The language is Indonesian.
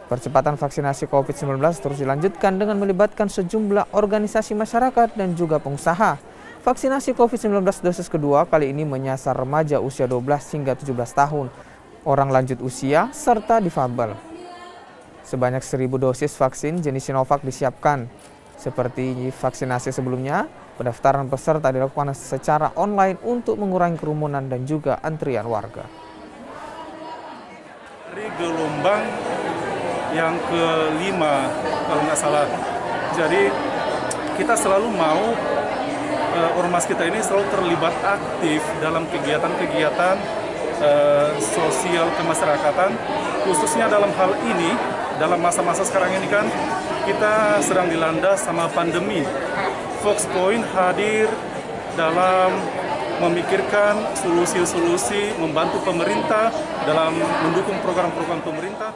Percepatan vaksinasi COVID-19 terus dilanjutkan dengan melibatkan sejumlah organisasi masyarakat dan juga pengusaha. Vaksinasi COVID-19 dosis kedua kali ini menyasar remaja usia 12 hingga 17 tahun, orang lanjut usia, serta difabel. Sebanyak 1.000 dosis vaksin jenis Sinovac disiapkan. Seperti vaksinasi sebelumnya, pendaftaran peserta dilakukan secara online untuk mengurangi kerumunan dan juga antrian warga. Dari gelombang yang kelima kalau nggak salah. Jadi kita selalu mau ormas kita ini selalu terlibat aktif dalam kegiatan-kegiatan sosial kemasyarakatan, khususnya dalam hal ini, dalam masa-masa sekarang ini kan kita sedang dilanda sama pandemi. Fox Point hadir dalam memikirkan solusi-solusi, membantu pemerintah dalam mendukung program-program pemerintah.